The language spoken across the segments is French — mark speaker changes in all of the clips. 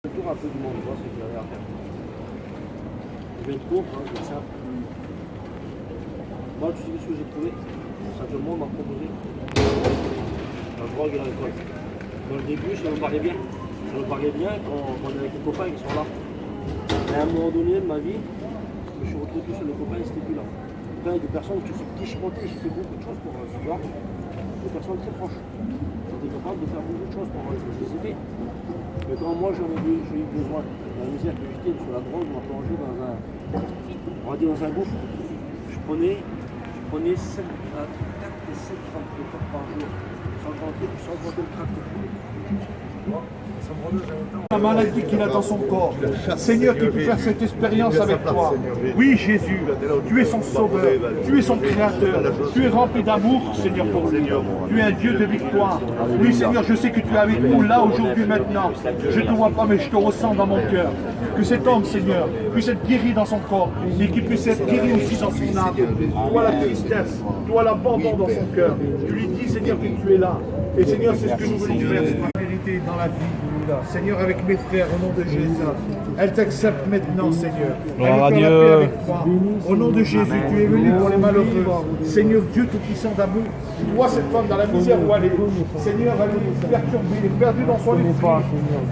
Speaker 1: Le tour un peu du monde, je vois ce que vous avez à faire. Je vais être court, hein, je vais être simple. Moi, tu sais ce que j'ai trouvé? Simplement, on m'a proposé la drogue et l'alcool. Dans le début, ça me paraît bien. Ça me paraît bien quand on est avec les copains qui sont là. Mais à un moment donné de ma vie, je me suis retrouvé tout seul, les copains, ils n'étaient plus là. Quand il y a des personnes qui se sont chipoter, j'ai fait beaucoup de choses pour ce soir. Des personnes très proches. J'étais capable de faire beaucoup de choses pour je les ai fait. Mais quand moi j'ai eu besoin, dans la misère que j'étais sur la drogue, on m'a plongé dans un, on va dire dans un gouffre. Je prenais 4 et 7 grammes de crack par jour, sans compter le crack de poulet.
Speaker 2: La maladie qu'il a dans son corps. Seigneur, qui peut faire cette expérience avec toi. Oui, Jésus, tu es son sauveur, tu es son créateur, tu es rempli d'amour, Seigneur, pour lui. Tu es un Dieu de victoire. Oui, Seigneur, je sais que tu es avec nous là, aujourd'hui, maintenant. Je ne te vois pas, mais je te ressens dans mon cœur. Que cet homme, Seigneur, puisse être guéri dans son corps, et qu'il puisse être guéri aussi dans son âme. Toi la tristesse, toi l'abandon dans son cœur. Tu lui dis, Seigneur, que tu es là. Et Seigneur, c'est ce que nous voulons faire, la vérité dans la vie. Seigneur, avec mes frères, au nom de Jésus, elle t'accepte maintenant, Seigneur. Elle est en paix avec toi. Au nom de Jésus, tu es venu pour les malheureux. Seigneur Dieu Tout-Puissant d'amour, vois cette femme dans la misère où elle est. Seigneur, elle est perturbée, elle est perdue dans son esprit.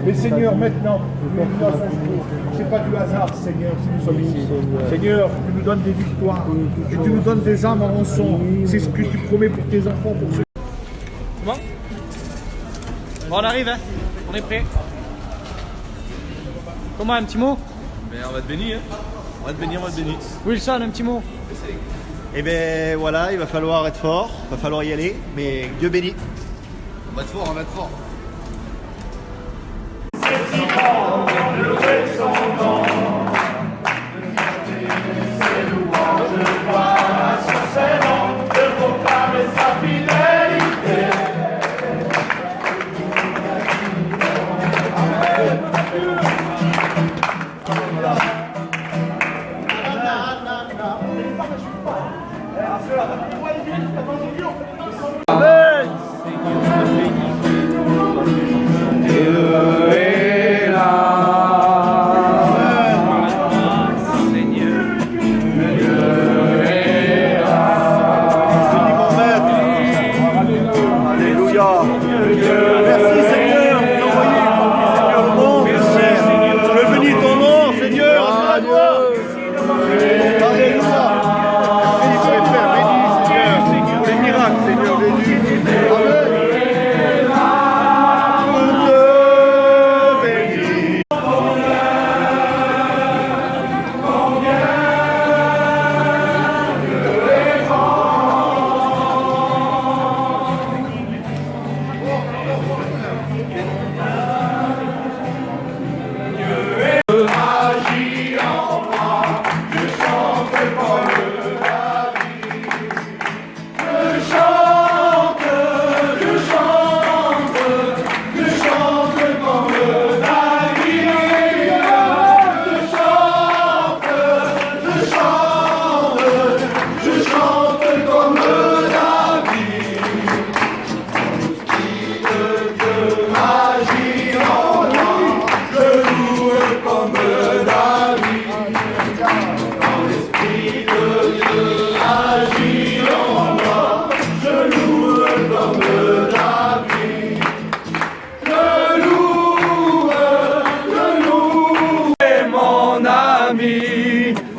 Speaker 2: Mais Seigneur, maintenant, tu es venu à son secours. Ce n'est pas du hasard, Seigneur, si nous sommes ici. Seigneur, tu nous donnes des victoires, que tu nous donnes des âmes en rançon. C'est ce que tu promets pour tes enfants, pour ceux.
Speaker 3: Comment? Bon, on arrive, hein? On est prêt. Comment, un petit mot?
Speaker 4: Ben, on va te bénir, hein. On va te bénir, on va te bénir.
Speaker 3: Wilson, un petit mot?
Speaker 5: Et ben voilà, il va falloir être fort, il va falloir y aller, mais Dieu bénit.
Speaker 4: On va être fort, on va être fort.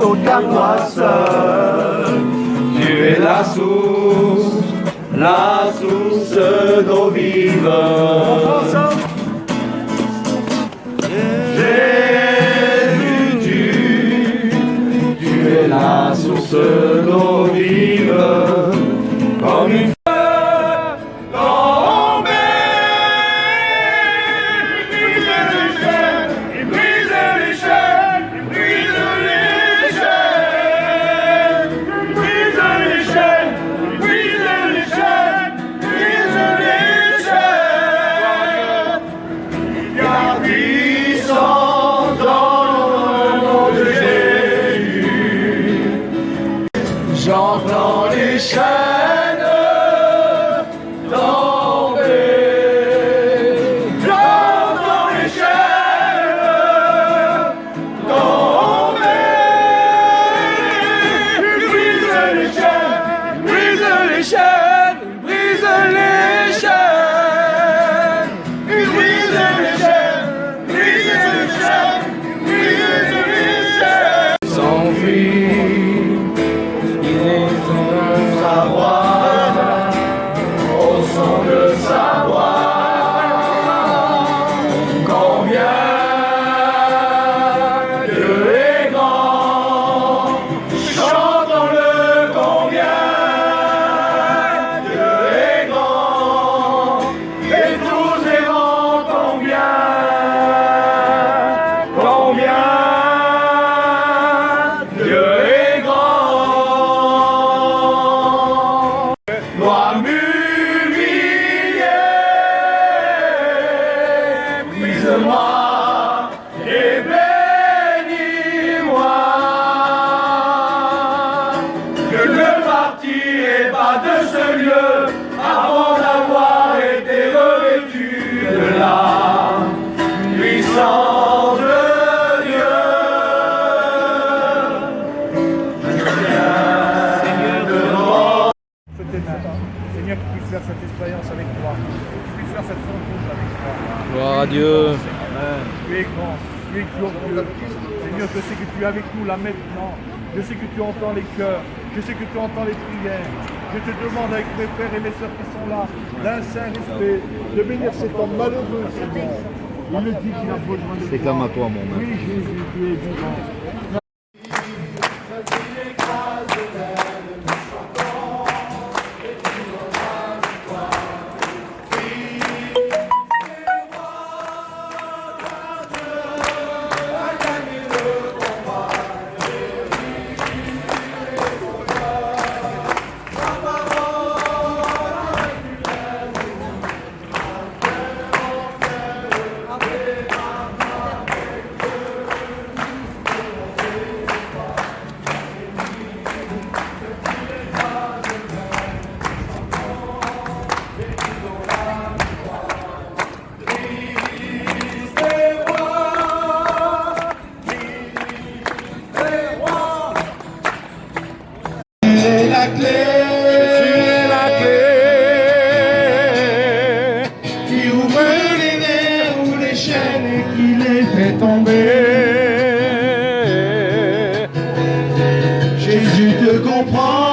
Speaker 6: Aucun toi seul, tu es la source d'eau vive. Jésus, tu es la source d'eau vive, comme une Baptise-moi et bénis-moi. Que le parti est bas de ce lieu avant d'avoir été revêtu de la puissance de Dieu.
Speaker 2: Seigneur, que tu puisses faire cette expérience avec toi, que tu puisses faire cette rencontre avec toi.
Speaker 3: Gloire à Dieu.
Speaker 2: Tu es grand, tu es glorieux. Seigneur, je sais que tu es avec nous là maintenant. Je sais que tu entends les cœurs, je sais que tu entends les prières. Je te demande avec mes frères et mes sœurs qui sont là, d'un saint respect, de bénir cet homme malheureux, Seigneur. Il le dit qu'il a besoin de toi.
Speaker 5: Réclame à toi, mon maître.
Speaker 2: Oui, Jésus, tu es vivant.
Speaker 6: Jésus te comprend,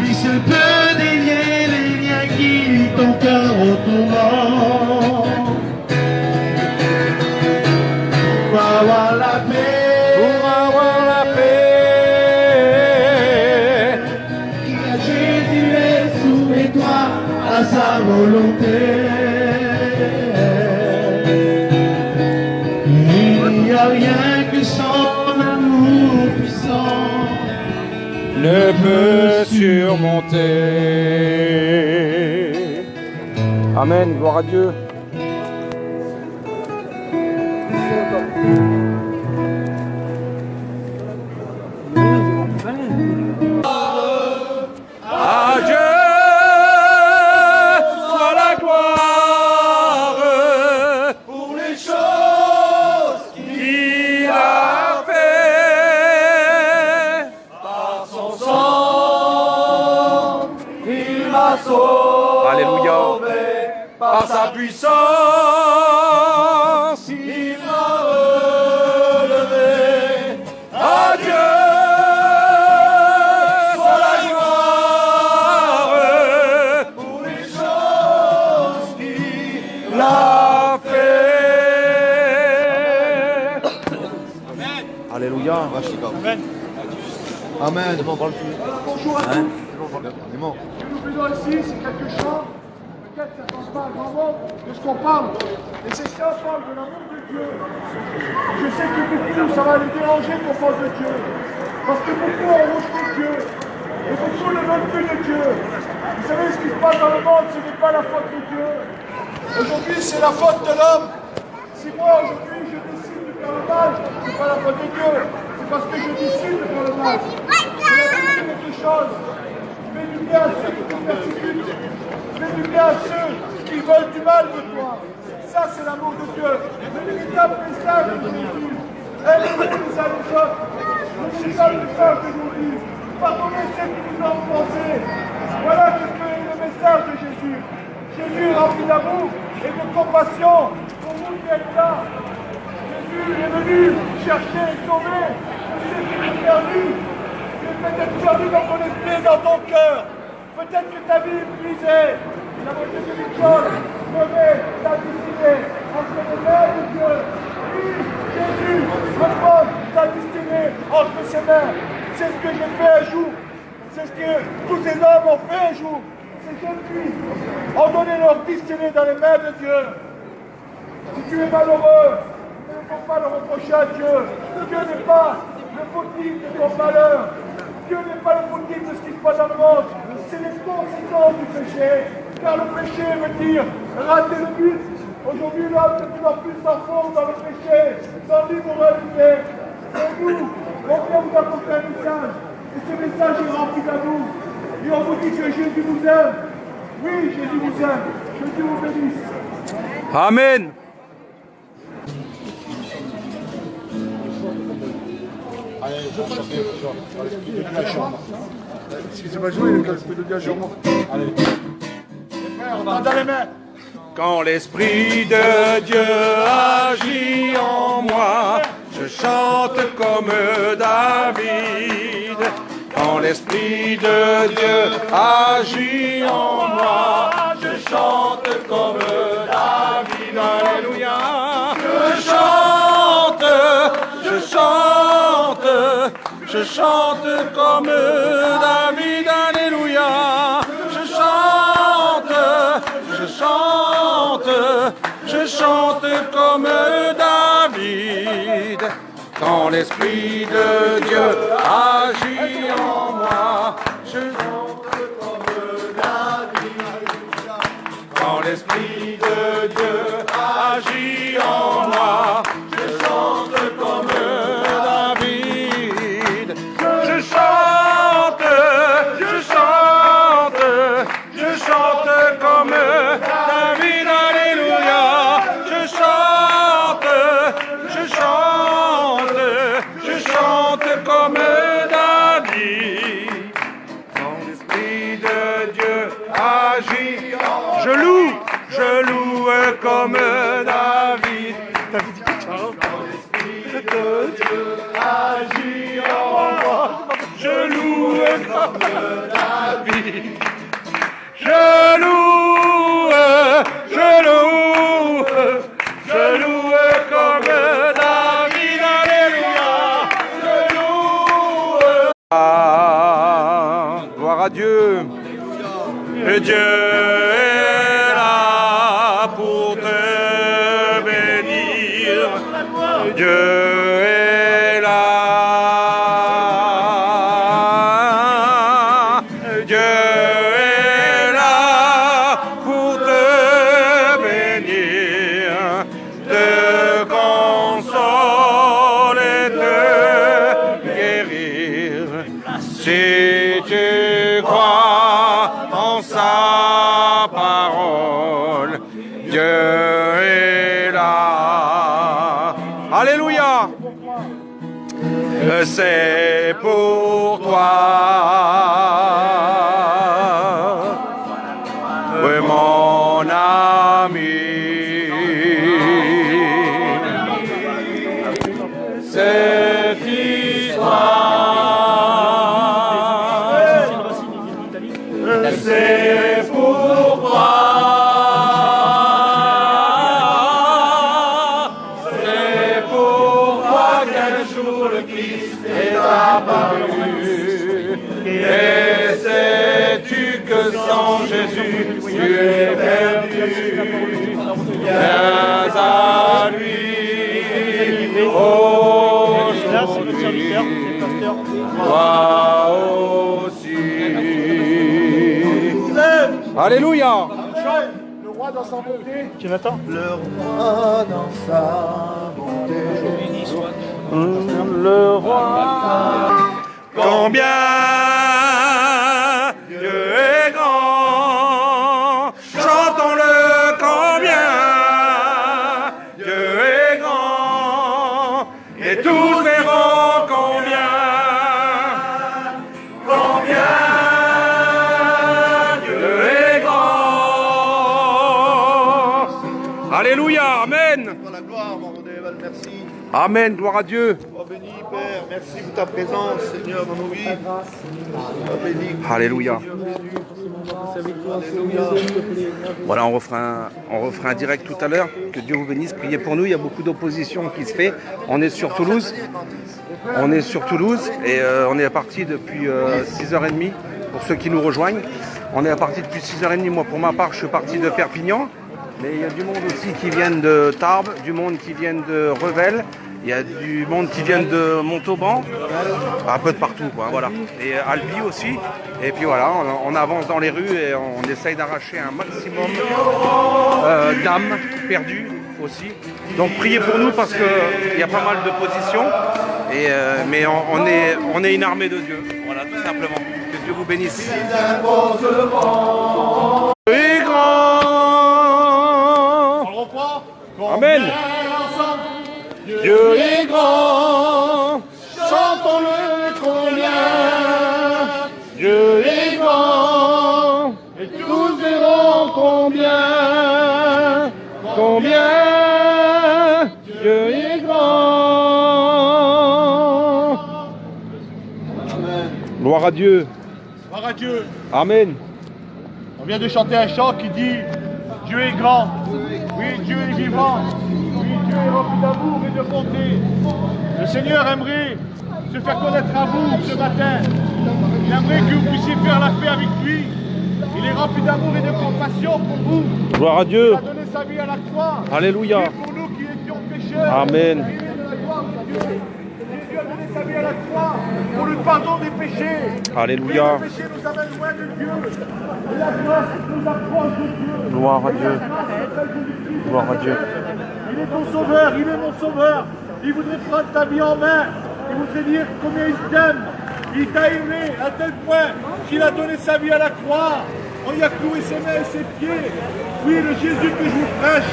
Speaker 6: lui seul peut délier les liens qui lient ton cœur au tourment. Pour avoir la paix, qui a Jésus est soumet-toi à sa volonté. Rien que son amour puissant
Speaker 2: ne peut surmonter. Amen, gloire à Dieu.
Speaker 6: Alléluia. Par sa puissance, il m'a relevé. Adieu, soit la gloire pour les choses qu'il a fait.
Speaker 5: Alléluia.
Speaker 3: Amen.
Speaker 5: Amen.
Speaker 2: Bonjour à tous.
Speaker 5: On est mort.
Speaker 2: Ce que nous faisons ici, c'est quelque chose, peut-être ça ne pense pas à grand monde de ce qu'on parle. Et c'est ça, on parle de l'amour de Dieu. Je sais que beaucoup, ça va les déranger qu'on parle de Dieu. Parce que beaucoup ont rejeté Dieu. Et beaucoup ne veulent plus de Dieu. Vous savez, ce qui se passe dans le monde, ce n'est pas la faute de Dieu. Aujourd'hui, c'est la faute de l'homme. Si moi, aujourd'hui, je décide de faire le mal, ce n'est pas la faute de Dieu. C'est parce que je décide de faire le mal. Je vais dire quelque chose. Fais du bien à ceux qui te persécutent. Fais du bien à ceux qui veulent du mal de toi. Ça, c'est l'amour de Dieu. Le véritable message de Jésus. Aimez-vous les uns les autres. Le véritable message de Jésus. Pardonnez ceux qui nous ont offensés. Voilà ce que est le message de Jésus. Jésus est rempli d'amour et de compassion pour vous qui êtes là. Jésus est venu chercher et sauver ceux qui sont perdus. Peut-être perdu dans ton esprit et dans ton cœur. Peut-être que ta vie est brisée. La moitié de l'école, mauvais, ta destinée entre les mains de Dieu. Oui, Jésus repose ta destinée entre ses mains. C'est ce que j'ai fait un jour. C'est ce que tous ces hommes ont fait un jour. Ces jeunes filles ont donné leur destinée dans les mains de Dieu. Si tu es malheureux, il ne faut pas le reprocher à Dieu. Dieu n'est pas le fautif de ton malheur. Dieu n'est pas le fautif de ce qui se passe dans le monde. c'est les conséquences du péché. Car le péché veut dire rater le but. Aujourd'hui, l'homme de plus en plus s'enfonce dans le péché, dans l'immoralité. Et nous, on vient vous apporter un message. Et ce message est rempli d'amour. Et on vous dit que Jésus vous aime. Oui, Jésus vous aime. Que Dieu vous bénisse.
Speaker 6: Amen.
Speaker 2: Si c'est pas joué, l'esprit de Dieu sur moi. Allez. On va dans les mains.
Speaker 6: Quand l'Esprit de Dieu agit en moi, je chante comme David. Quand l'Esprit de Dieu agit en moi, je chante comme David. Alléluia. Je chante comme David. Alléluia. Je chante comme David. Quand l'Esprit de Dieu agit en moi, je chante comme David. Quand l'Esprit de Dieu agit en moi, je chante comme David. Je chante comme David. Alléluia. Je chante comme David. Quand l'Esprit de Dieu agit, je loue comme David. Quand l'Esprit de Dieu agit en moi, je loue comme David. Je loue comme David. Alléluia. Je loue. Gloire à Dieu. Et Dieu est là pour te bénir. Dieu est là. Dieu est là pour te bénir, te consoler, te guérir. Si tu crois en sa parole, Dieu est là. Alléluia. C'est pour toi. Oui, mon ami, cette histoire, c'est pour toi. C'est pour toi qu'un jour le Christ est apparu. Et sais-tu que sans Jésus, tu es perdu. Viens à lui aujourd'hui, toi aussi. Alléluia.
Speaker 2: Le roi dans sa bonté.
Speaker 3: Tu m'attends?
Speaker 5: Le roi dans sa bonté.
Speaker 6: Le roi. Combien Dieu est grand, chantons-le combien Dieu est grand, et tous verront combien Dieu est grand. Alléluia, amen.
Speaker 5: Pour la gloire, mon Dieu, merci.
Speaker 6: Amen, gloire à Dieu.
Speaker 5: Oh béni Père, merci pour ta présence, Seigneur, dans nos vies. Oh béni.
Speaker 6: Alléluia.
Speaker 5: Alléluia.
Speaker 6: Voilà, on refera un direct tout à l'heure. Que Dieu vous bénisse. Priez pour nous. Il y a beaucoup d'opposition qui se fait. On est sur Toulouse. Et on est parti depuis 6h30 pour ceux qui nous rejoignent. On est parti depuis 6h30. Moi, pour ma part, je suis parti de Perpignan. Mais il y a du monde aussi qui viennent de Tarbes, du monde qui viennent de Revel.
Speaker 7: Il y a du monde qui vient de Montauban, un peu de partout, quoi, voilà. Et Albi aussi. Et puis voilà, on avance dans les rues et on essaye d'arracher un maximum d'âmes perdues aussi. Donc priez pour nous parce qu'il y a pas mal de positions. Mais on est une armée de Dieu. Voilà, tout simplement. Que Dieu vous bénisse. Dieu est grand.
Speaker 2: On le reprend.
Speaker 7: Amen.
Speaker 6: Dieu est grand, chantons-le combien. Dieu est grand, et tous verront combien. Combien Dieu est grand.
Speaker 7: Gloire à Dieu.
Speaker 2: Gloire à Dieu.
Speaker 7: Amen.
Speaker 2: On vient de chanter un chant qui dit Dieu est grand. Oui, Dieu est vivant. Oui, Dieu est rempli d'amour et de bonté. Le Seigneur aimerait se faire connaître à vous ce matin. Il aimerait que vous puissiez faire la paix avec lui. Il est rempli d'amour et de compassion pour vous.
Speaker 7: Gloire à Dieu.
Speaker 2: Il a donné sa vie à la croix.
Speaker 7: Alléluia.
Speaker 2: Et pour nous qui étions pécheurs.
Speaker 7: Amen.
Speaker 2: Jésus a donné sa vie à la croix pour le pardon des péchés.
Speaker 7: Alléluia.
Speaker 2: Et le péché nous amène loin de Dieu. Et la grâce nous approche de Dieu.
Speaker 7: Gloire à Dieu. Gloire à Dieu.
Speaker 2: Il est ton sauveur, il est mon sauveur. Il voudrait prendre ta vie en main. Il voudrait dire combien il t'aime. Il t'a aimé à tel point qu'il a donné sa vie à la croix. On y a cloué ses mains et ses pieds. Oui, le Jésus que je vous prêche,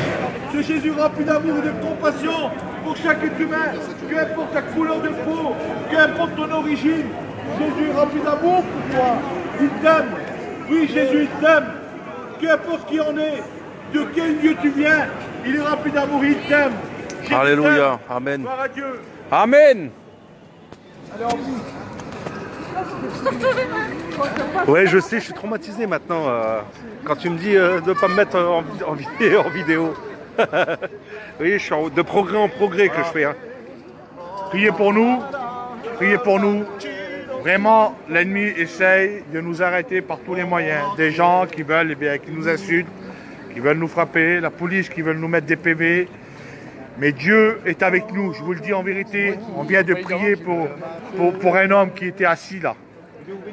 Speaker 2: ce Jésus rempli d'amour et de compassion pour chaque être humain, peu importe ta couleur de peau, peu importe ton origine, Jésus est rempli d'amour pour toi. Il t'aime. Oui, Jésus, il t'aime. Peu importe qui on est, de quel lieu tu viens, il est rempli d'amour, il t'aime. Jésus
Speaker 7: Alléluia.
Speaker 2: t'aime.
Speaker 7: Amen.
Speaker 2: Gloire à Dieu.
Speaker 7: Amen.
Speaker 2: Allez, en bout.
Speaker 7: Ouais, je sais, je suis traumatisé maintenant quand tu me dis de ne pas me mettre en vidéo. Oui, je suis de progrès en progrès que je fais. Hein.
Speaker 2: Priez pour nous. Priez pour nous. Vraiment, l'ennemi essaye de nous arrêter par tous les moyens. Des gens qui veulent, qui nous insultent, qui veulent nous frapper, la police qui veulent nous mettre des PV. Mais Dieu est avec nous, je vous le dis en vérité. On vient de prier pour un homme qui était assis là.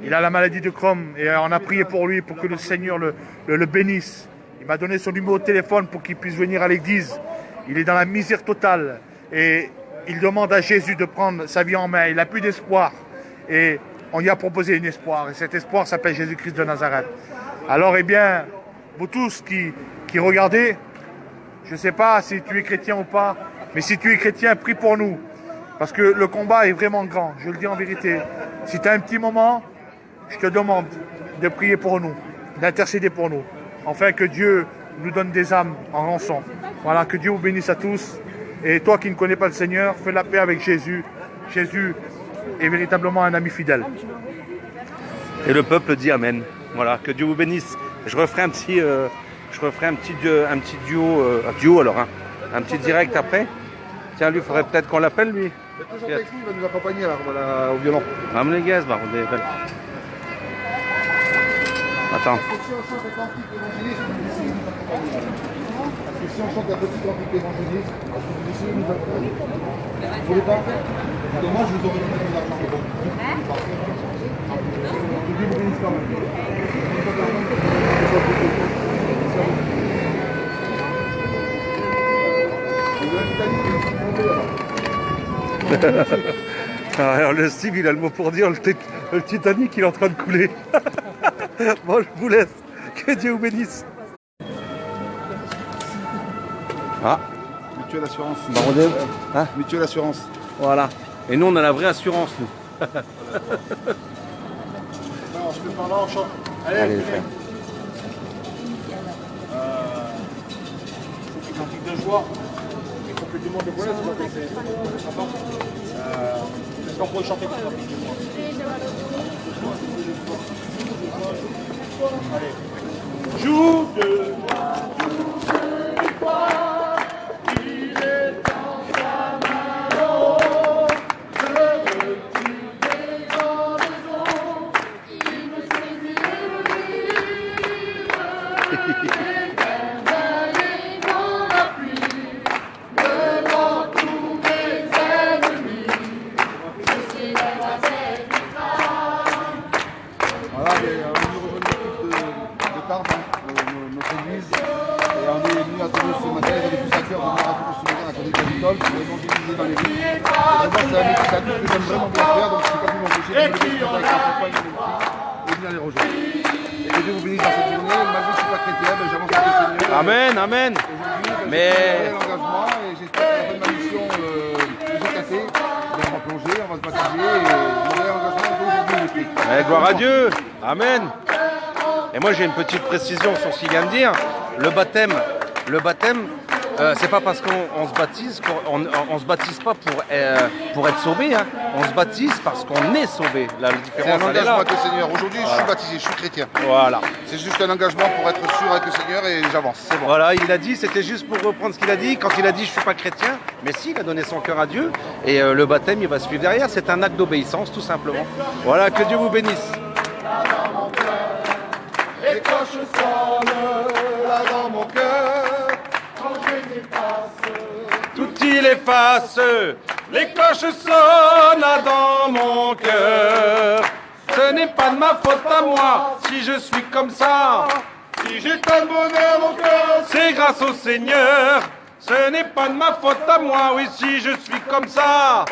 Speaker 2: Il a la maladie de Crohn et on a prié pour lui pour que le Seigneur le bénisse. Il m'a donné son numéro de téléphone pour qu'il puisse venir à l'église. Il est dans la misère totale et il demande à Jésus de prendre sa vie en main. Il n'a plus d'espoir et on lui a proposé un espoir. Et cet espoir s'appelle Jésus-Christ de Nazareth. Alors, eh bien, vous tous qui regardez, je ne sais pas si tu es chrétien ou pas, mais si tu es chrétien, prie pour nous. Parce que le combat est vraiment grand, je le dis en vérité. Si tu as un petit moment, je te demande de prier pour nous, d'intercéder pour nous, afin que Dieu nous donne des âmes en rançon. Voilà, que Dieu vous bénisse à tous. Et toi qui ne connais pas le Seigneur, fais la paix avec Jésus. Jésus est véritablement un ami fidèle.
Speaker 7: Et le peuple dit Amen. Voilà, que Dieu vous bénisse. Je referai un petit duo alors, hein. Un petit direct après. Tiens, lui, il faudrait peut-être qu'on l'appelle, lui.
Speaker 4: Il va nous accompagner là, au violon.
Speaker 7: Ramenez les gaz, Attends.
Speaker 4: Si on chante un petit cantique évangéliste, vous essayez de nous accompagner. Vous voulez pas? Moi, je vous aurais donné de l'argent. Que Dieu vous bénisse quand même.
Speaker 7: Alors le Steve, il a le mot pour dire, le Titanic, il est en train de couler. Bon, je vous laisse. Que Dieu vous bénisse. Ah.
Speaker 4: Mutuelle assurance.
Speaker 7: Barodel. Hein?
Speaker 4: Mutuelle assurance.
Speaker 7: Voilà. Et nous, on a la vraie assurance, nous.
Speaker 2: Non, je peux pas là, on chante.
Speaker 7: Allez, le faire.
Speaker 2: C'est un cantique de joie. Il faut que tout le monde le connaisse. Est-ce qu'on pourrait chanter pour cantique de joie? Allez. Joue de
Speaker 4: à Toulouse ce matin, ils ont tous à cœur de venir à Toulouse ce matin à côté de Capitole pour évangéliser dans les villes. Et moi, c'est un initiative que j'aime vraiment bien faire, donc je ne peux pas vous m'empêcher de me lever ce matin avec ma compagne et mon fils et venir les rejoindre. Et que Dieu vous bénisse dans cette journée, malgré que je ne suis pas chrétien, ben, j'avance avec le Seigneur.
Speaker 7: Amen, amen.
Speaker 4: Aujourd'hui,
Speaker 7: Mais
Speaker 4: l'engagement et j'espère qu'à la fin de ma mission, je vais casser, on va plonger, on va se baptiser et mon engagement d'aujourd'hui est pris.
Speaker 7: gloire à Dieu. Amen. Et moi j'ai une petite précision sur ce qu'il vient de dire. Le baptême, c'est pas parce qu'on se baptise qu'on se baptise pas pour être sauvé. Hein. On se baptise parce qu'on est sauvé. La
Speaker 4: C'est un
Speaker 7: différence elle est
Speaker 4: engagement
Speaker 7: là.
Speaker 4: avec le Seigneur. Aujourd'hui, je suis baptisé, je suis chrétien.
Speaker 7: Voilà.
Speaker 4: C'est juste un engagement pour être sûr avec le Seigneur et j'avance. C'est bon.
Speaker 7: Voilà, il a dit, c'était juste pour reprendre ce qu'il a dit. Quand il a dit je suis pas chrétien, mais si, il a donné son cœur à Dieu. Et le baptême, il va suivre derrière. C'est un acte d'obéissance, tout simplement. Voilà, que Dieu vous bénisse.
Speaker 4: Les cloches sonnent là dans mon cœur, quand je m'efface.
Speaker 7: Tout il efface, les cloches sonnent là dans mon cœur. Ce n'est pas de ma faute à moi si je suis comme ça.
Speaker 4: Si j'ai tant de bonheur au cœur,
Speaker 7: C'est grâce au Seigneur. Ce n'est pas de ma faute à moi, oui, si je suis comme ça.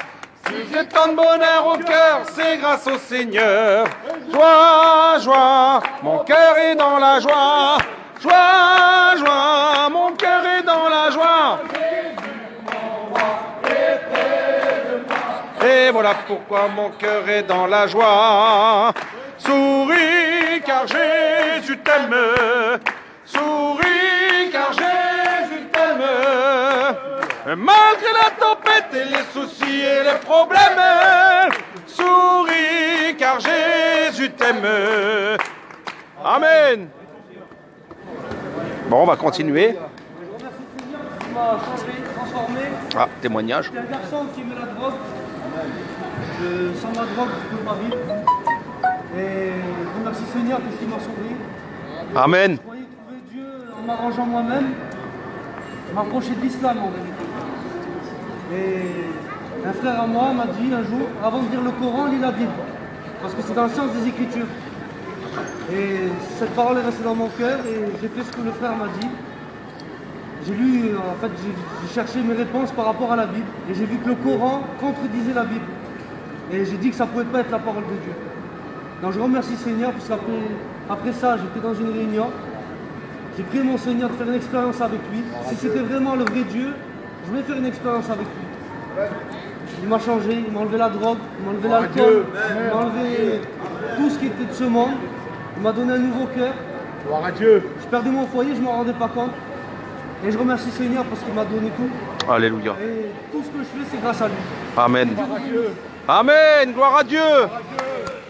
Speaker 7: Si j'ai tant de bonheur au cœur, c'est grâce au Seigneur. Joie, joie, mon cœur est dans la joie. Joie, joie, mon cœur est dans la joie. Et voilà pourquoi mon cœur est dans la joie. Souris car Jésus t'aime. Souris car Jésus t'aime. Malgré la tempête et les soucis et les problèmes. Souris car Jésus t'aime. Amen. Bon, on va continuer.
Speaker 1: Il m'a changé, transformé.
Speaker 7: Ah, témoignage.
Speaker 1: J'étais un garçon qui aimait la drogue. Sans la drogue, je ne peux pas vivre. Et je remercie le Seigneur parce qu'il m'a sauvé.
Speaker 7: Amen.
Speaker 1: Je croyais trouver Dieu en m'arrangeant moi-même. Je m'approchais de l'islam en vérité. Et un frère à moi m'a dit un jour, avant de lire le Coran, lis la Bible. Parce que c'est dans le sens des Écritures. Et cette parole est restée dans mon cœur et j'ai fait ce que le frère m'a dit. J'ai lu, en fait, j'ai cherché mes réponses par rapport à la Bible. Et j'ai vu que le Coran contredisait la Bible. Et j'ai dit que ça ne pouvait pas être la parole de Dieu. Donc je remercie le Seigneur, parce qu'après ça, j'étais dans une réunion. J'ai prié mon Seigneur de faire une expérience avec lui. Si c'était vraiment le vrai Dieu, je voulais faire une expérience avec lui. Il m'a changé, il m'a enlevé la drogue, il m'a enlevé l'alcool, il m'a enlevé tout ce qui était de ce monde. Il m'a donné un nouveau cœur.
Speaker 2: Gloire à Dieu.
Speaker 1: Je perdais mon foyer, je ne m'en rendais pas compte. Et je remercie le Seigneur parce qu'il m'a donné tout.
Speaker 7: Alléluia.
Speaker 1: Et tout ce que je fais, c'est grâce à lui.
Speaker 7: Amen. Amen. Gloire à Dieu.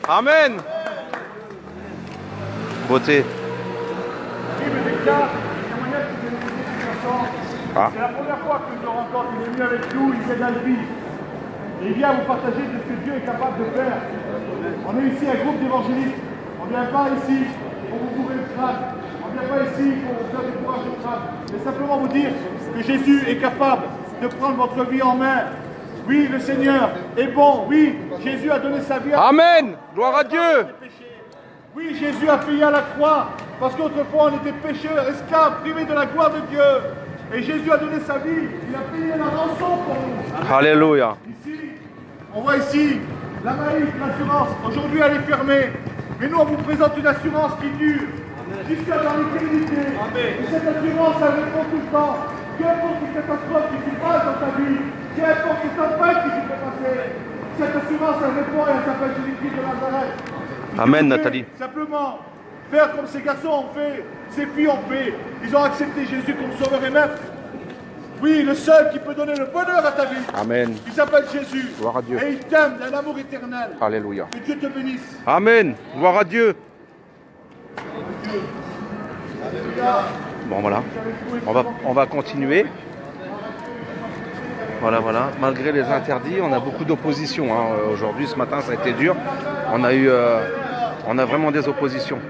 Speaker 7: Amen. Beauté. Ah.
Speaker 2: C'est la première fois que je le rencontre, il est venu avec nous, il vient d'Albi. Et il vient vous partager de ce que Dieu est capable de faire. On est ici un groupe d'évangélistes. On ne vient pas ici pour vous bourrer le crâne. On ne vient pas ici pour vous faire du courage au crâne. Mais simplement vous dire que Jésus est capable de prendre votre vie en main. Oui, le Seigneur est bon. Oui, Jésus a donné sa vie à
Speaker 7: Amen. Gloire à Dieu.
Speaker 2: Oui, Jésus a payé à la croix, parce qu'autrefois on était pécheurs, esclaves, privés de la gloire de Dieu. Et Jésus a donné sa vie, il a payé la rançon pour nous.
Speaker 7: Alléluia.
Speaker 2: Ici, on voit ici la Maïf, l'assurance. Aujourd'hui elle est fermée, mais nous on vous présente une assurance qui dure jusqu'à dans l'éternité. Et cette assurance elle répond tout le temps. Qu'importe les catastrophes qui se passent dans ta vie, qu'importe les tempêtes qui se font passer, cette assurance elle répond et elle s'appelle Jésus-Christ de Nazareth.
Speaker 7: Amen, Nathalie.
Speaker 2: Simplement, faire comme ces garçons ont fait, ces filles ont fait. Ils ont accepté Jésus comme sauveur et maître. Oui, le seul qui peut donner le bonheur à ta vie.
Speaker 7: Amen.
Speaker 2: Il s'appelle Jésus.
Speaker 7: Gloire à Dieu.
Speaker 2: Et il t'aime d'un amour éternel.
Speaker 7: Alléluia.
Speaker 2: Que Dieu te bénisse.
Speaker 7: Amen. Gloire à Dieu. Bon, voilà. On va continuer. Voilà, voilà. Malgré les interdits, on a beaucoup d'opposition. Aujourd'hui, ce matin, ça a été dur. On a vraiment des oppositions.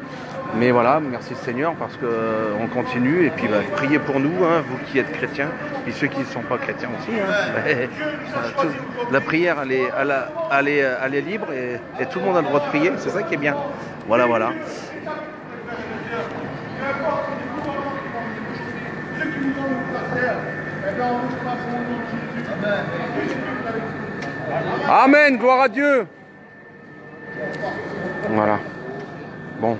Speaker 7: Mais voilà, merci le Seigneur parce qu'on continue. Et puis, priez pour nous, vous qui êtes chrétiens, et ceux qui ne sont pas chrétiens aussi. La prière, elle est libre et tout le monde a le droit de prier. C'est ça qui est bien. Voilà, voilà.
Speaker 2: Ceux qui
Speaker 4: nous donne le caractère, eh bien, on nous fera pour le nom de Jésus.
Speaker 7: Amen, gloire à Dieu. Voilà. Bon.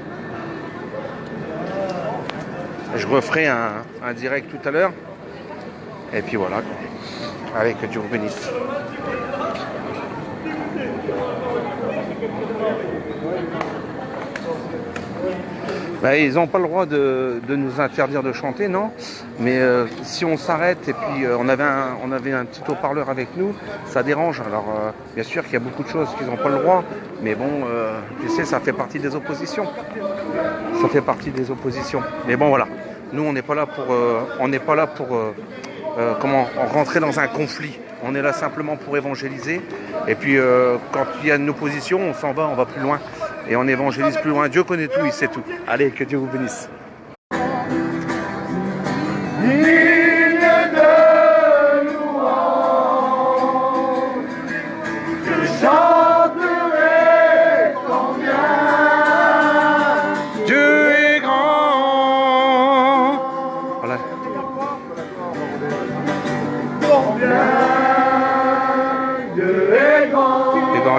Speaker 7: Je referai un direct tout à l'heure. Et puis voilà. Allez, que Dieu vous bénisse. Ben, ils n'ont pas le droit de nous interdire de chanter, non? Mais si on s'arrête et puis on avait un petit haut-parleur avec nous, ça dérange. Alors bien sûr qu'il y a beaucoup de choses qu'ils n'ont pas le droit, mais bon, tu sais, ça fait partie des oppositions. Ça fait partie des oppositions. Mais bon, voilà. Nous, on n'est pas là pour, comment rentrer dans un conflit. On est là simplement pour évangéliser. Et puis quand il y a une opposition, on s'en va, on va plus loin. Et on évangélise plus loin. Dieu connaît tout, il sait tout. Allez, que Dieu vous bénisse.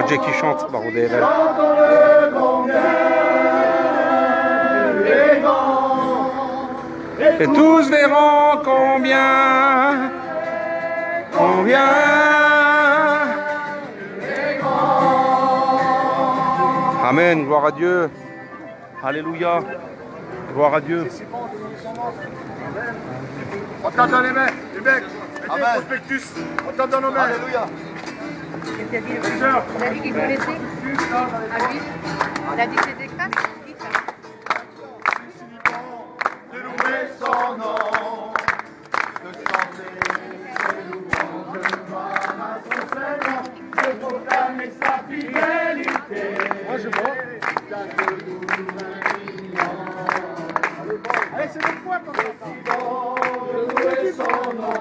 Speaker 7: Dieu qui chante, Baroudé. Et tous verront combien Amen, gloire à Dieu. Alléluia, gloire à Dieu.
Speaker 4: On tape dans les mains, les mecs. Amen. Prospectus, on tape dans nos mains. Alléluia.
Speaker 8: Il a dit qu'il faut laisser à lui. Il a dit que c'était classe.
Speaker 4: De louer son nom, de chanter ses louanges, de voir à son Seigneur, de proclamer sa fidélité. Moi je vois. Allez, c'est le point pour ça. De louer son nom,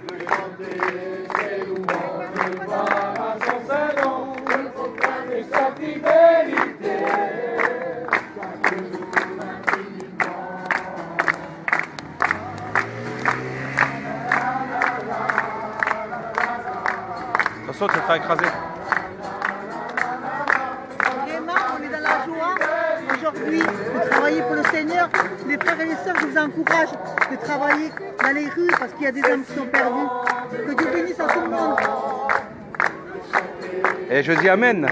Speaker 4: de chanter ses louanges, de voir à son Seigneur, de proclamer sa fidélité.
Speaker 7: Attention, tu te fais écraser.
Speaker 9: Vraiment, on est dans la joie aujourd'hui de travailler pour le Seigneur. Les frères et les sœurs, je vous encourage de travailler dans les rues parce qu'il y a des hommes qui sont perdus. Que Dieu bénisse à tout le monde.
Speaker 7: Et je dis Amen.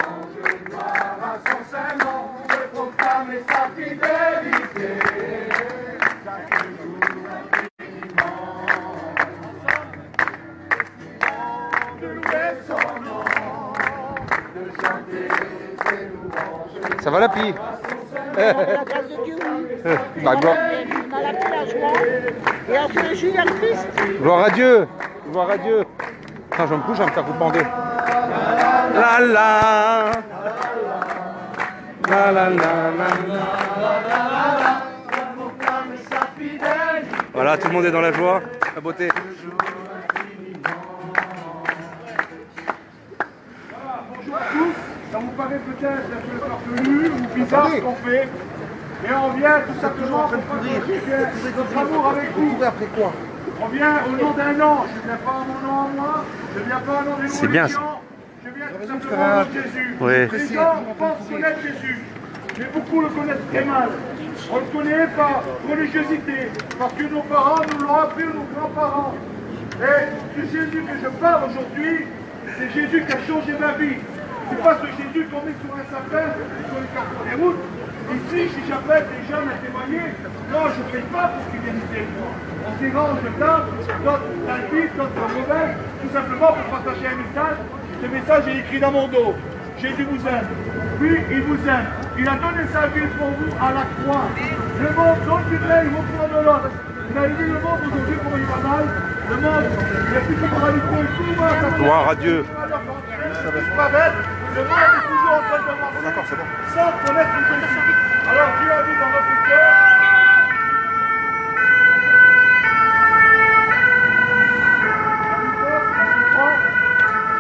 Speaker 7: Ça va la pie?
Speaker 9: La grâce de Dieu, oui.
Speaker 7: Bah, gloire.
Speaker 9: On a la paix, la joie. Et on se réjouit en Christ.
Speaker 7: Gloire à Dieu. Gloire à Dieu. Putain, je me couche, je vais me faire coup de bander. La la. La la la la. Voilà, tout le monde est dans la joie, la beauté.
Speaker 4: Bonjour à tous, ça vous paraît peut-être un peu farfelu ou bizarre ce qu'on fait, mais on vient tout simplement pour partager notre amour avec vous.
Speaker 5: Après quoi?
Speaker 4: On vient au nom d'un ange, je ne viens pas à mon nom à moi, je ne viens pas au nom d'une
Speaker 7: C'est bien, ça.
Speaker 4: je viens tout simplement au nom de Jésus.
Speaker 7: Oui.
Speaker 4: Les gens pensent connaître Jésus, mais beaucoup le connaissent très mal. On ne le connaît pas, religiosité, parce que nos parents nous l'ont appris, nos grands-parents. Et ce Jésus que je parle aujourd'hui, c'est Jésus qui a changé ma vie. C'est pas ce Jésus qu'on met sur un sapin, sur les carrefours des routes. Ici, si j'appelle des jeunes à témoigner, non, je ne paye pas pour qu'ils viennent ici avec moi. On s'érange de table, d'autres talbis, d'autres mauvais, tout simplement pour partager un message. Ce message est écrit dans mon dos. Jésus vous aime. Oui, il vous aime. Il a donné sa vie pour vous à la croix. Le monde, l'autre du il vous prend de l'autre. Vous avez vu le monde aujourd'hui, comment il va mal. Le monde, il n'y a plus de moralité. Tout le monde, ça
Speaker 7: Gloire à Dieu.
Speaker 4: c'est pas bête. Le monde est toujours en train de marcher.
Speaker 7: D'accord, c'est bon.
Speaker 4: Sans connaître le Jésus. Alors Dieu a mis dans notre cœur.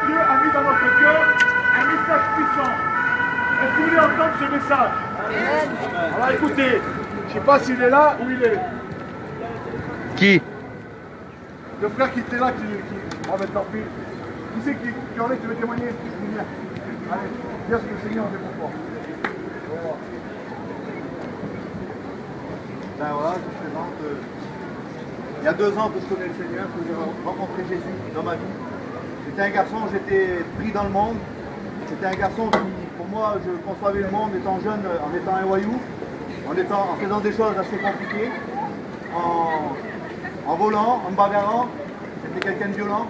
Speaker 4: Dieu a mis dans notre cœur un message puissant. Est-ce que vous voulez entendre ce message? Alors écoutez, je ne sais pas s'il est là ou il est.
Speaker 7: Qui?
Speaker 2: Le frère qui était là, qui va maintenant plus. Qui c'est qui en est, tu veux témoigner? Allez, dis ce que le Seigneur fait pour toi.
Speaker 4: Ben voilà, je me présente. Il y a 2 ans que je connais le Seigneur, que j'ai rencontré Jésus dans ma vie. J'étais un garçon, j'étais pris dans le monde. C'était un garçon qui, pour moi, je concevais le monde étant jeune, en étant un voyou, en faisant des choses assez compliquées, en volant, en me bagarrant. J'étais quelqu'un de violent.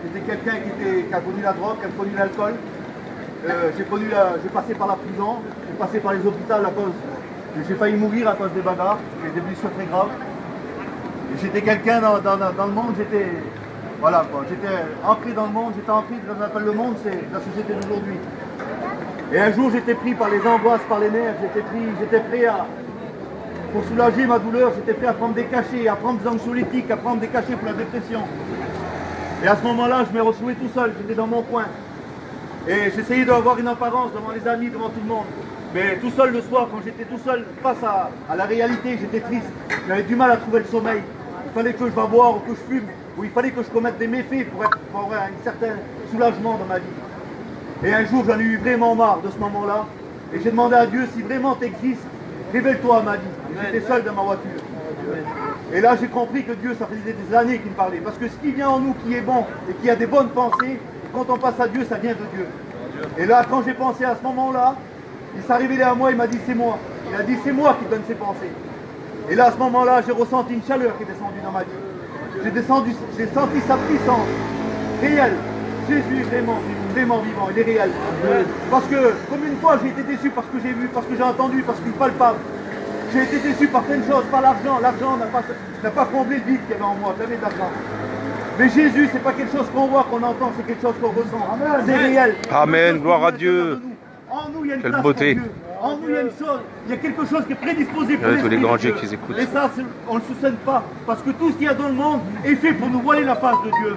Speaker 4: J'étais quelqu'un qui a connu la drogue, qui a connu l'alcool. J'ai passé par la prison, j'ai passé par les hôpitaux à cause. J'ai failli mourir à cause des bagarres, j'ai des blessures très graves. J'étais quelqu'un dans le monde, j'étais ancré dans le monde, j'étais ancré dans ce qu'on appelle le monde, c'est la société d'aujourd'hui. Et un jour j'étais pris par les angoisses, par les nerfs, j'étais prêt pour soulager ma douleur, j'étais prêt à prendre des cachets, à prendre des anxiolytiques, à prendre des cachets pour la dépression. Et à ce moment-là, je me retrouvais tout seul, j'étais dans mon coin. Et j'essayais d'avoir une apparence devant les amis, devant tout le monde. Mais tout seul le soir, quand j'étais tout seul face à la réalité, j'étais triste. J'avais du mal à trouver le sommeil. Il fallait que je vais boire ou que je fume, ou il fallait que je commette des méfaits pour avoir un certain soulagement dans ma vie. Et un jour, j'en ai eu vraiment marre de ce moment-là. Et j'ai demandé à Dieu, si vraiment tu existes, révèle-toi à ma vie. J'étais seul dans ma voiture. Et là, j'ai compris que Dieu, ça faisait des années qu'il me parlait. Parce que ce qui vient en nous, qui est bon et qui a des bonnes pensées, quand on passe à Dieu, ça vient de Dieu. Et là, quand j'ai pensé à ce moment-là, il s'est révélé à moi, il m'a dit c'est moi. Il a dit c'est moi qui donne ses pensées. Et là, à ce moment-là, j'ai ressenti une chaleur qui est descendue dans ma vie. J'ai senti sa puissance réelle. Jésus est vraiment vivant, il est réel. Parce que, comme une fois, j'ai été déçu parce que j'ai vu, parce que j'ai entendu, parce qu'il est palpable. J'ai été déçu par plein de choses, par l'argent. L'argent n'a pas comblé le vide qu'il y avait en moi, j'avais d'argent. Mais Jésus, c'est pas quelque chose qu'on voit, qu'on entend, c'est quelque chose qu'on ressent. C'est réel.
Speaker 7: Amen, gloire à Dieu.
Speaker 4: En nous, il y a une
Speaker 7: Quelle
Speaker 4: place
Speaker 7: beauté.
Speaker 4: pour Dieu. En nous, il y a une chose, il y a quelque chose qui est prédisposé pour
Speaker 7: Tous les grands
Speaker 4: Dieu.
Speaker 7: dieux qui écoutent.
Speaker 4: Et ça, on ne le soupçonne pas, parce que tout ce qu'il y a dans le monde est fait pour nous voiler la face de Dieu.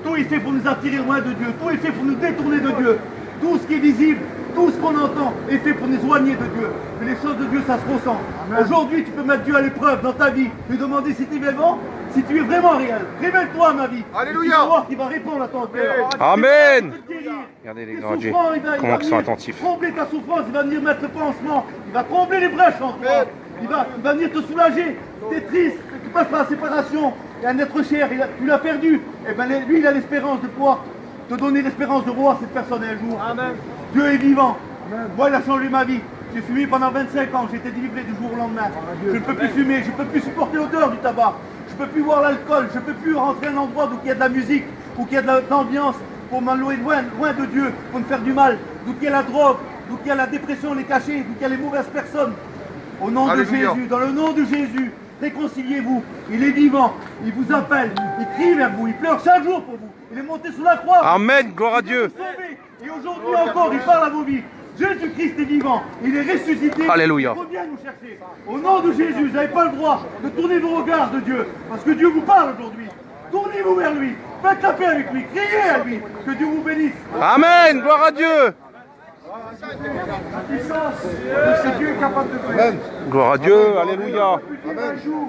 Speaker 4: Tout est fait pour nous attirer loin de Dieu. Tout est fait pour nous détourner de Dieu. Tout ce qui est visible, tout ce qu'on entend est fait pour nous éloigner de Dieu. Mais les choses de Dieu, ça se ressent. Aujourd'hui, tu peux mettre Dieu à l'épreuve dans ta vie, lui demander si tu es vivant, si tu es vraiment réel. Révèle-toi à ma vie.
Speaker 2: Alléluia.
Speaker 4: Et tu vas voir qu'il va répondre à ton cœur.
Speaker 7: Amen.
Speaker 4: Il va te guérir.
Speaker 7: Regardez les
Speaker 4: Tes
Speaker 7: grands dieux,
Speaker 4: souffrances, il va
Speaker 7: comment ils sont
Speaker 4: venir
Speaker 7: attentifs.
Speaker 4: combler ta souffrance, il va venir mettre le pansement, il va combler les brèches en toi. Il va venir te soulager. Tu es triste, tu passes par la séparation. Il y a un être cher, tu l'as perdu. Et bien lui, il a l'espérance de pouvoir te donner l'espérance de revoir cette personne un jour.
Speaker 3: Amen.
Speaker 4: Dieu est vivant. Moi, il a changé ma vie. J'ai fumé pendant 25 ans, j'ai été délivré du jour au lendemain. Je ne peux plus fumer, je ne peux plus supporter l'odeur du tabac. Je ne peux plus boire l'alcool, je ne peux plus rentrer à un endroit où il y a de la musique, où il y a de l'ambiance, pour m'enlever loin de Dieu, pour me faire du mal. D'où il y a la drogue, d'où il y a la dépression, les cachets, d'où il y a les mauvaises personnes. Au nom de Jésus, dans le nom de Jésus, réconciliez-vous. Il est vivant, il vous appelle, il crie vers vous, il pleure chaque jour pour vous. Il est monté sous la croix.
Speaker 7: Amen, gloire à Dieu.
Speaker 4: Et aujourd'hui encore, il parle à vos vies. Jésus-Christ est vivant, il est ressuscité.
Speaker 7: Alléluia.
Speaker 4: Il revient nous chercher. Au nom de Jésus, vous n'avez pas le droit de tourner vos regards de Dieu, parce que Dieu vous parle aujourd'hui. Tournez-vous vers lui, faites la paix avec lui, criez à lui, que Dieu vous bénisse.
Speaker 7: Amen, gloire à Dieu.
Speaker 2: La puissance de ce Dieu est capable de faire.
Speaker 7: Gloire à Dieu, alléluia.
Speaker 2: Un jour,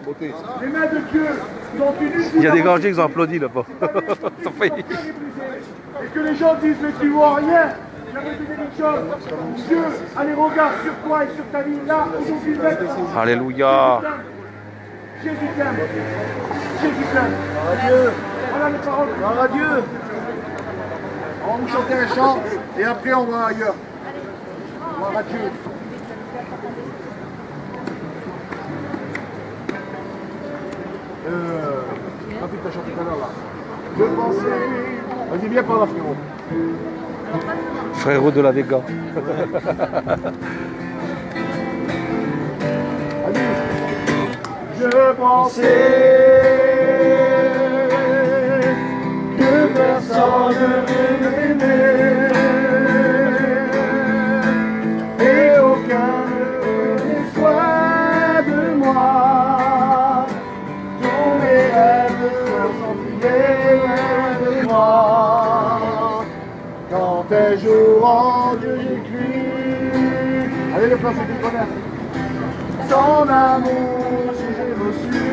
Speaker 2: les mains de Dieu sont unies.
Speaker 7: Il y a des grands dieux qui ont applaudi là-bas. Ils ont failli.
Speaker 2: Et que les gens disent mais tu vois rien. J'avais te dire une chose. Dieu a les regards sur toi et sur ta vie là aujourd'hui maintenant.
Speaker 7: Alléluia.
Speaker 2: Jésus t'aime. Jésus t'aime. Adieu. Voilà les paroles. Gloire à Dieu. On va nous chanter un chant et après on va ailleurs. Gloire à Dieu. Rapide, t'as chanté tout à l'heure là. Je pensais. Vas-y, viens par là, frérot.
Speaker 7: Frérot de la Vega.
Speaker 2: Je pensais que personne ne m'aimait et aucun ne prenait soin de moi. Tous mes rêves sont loin de moi. Quand un jour en Dieu j'ai cru. Allez, le plan, c'est du bonheur. Son amour, si j'ai reçu,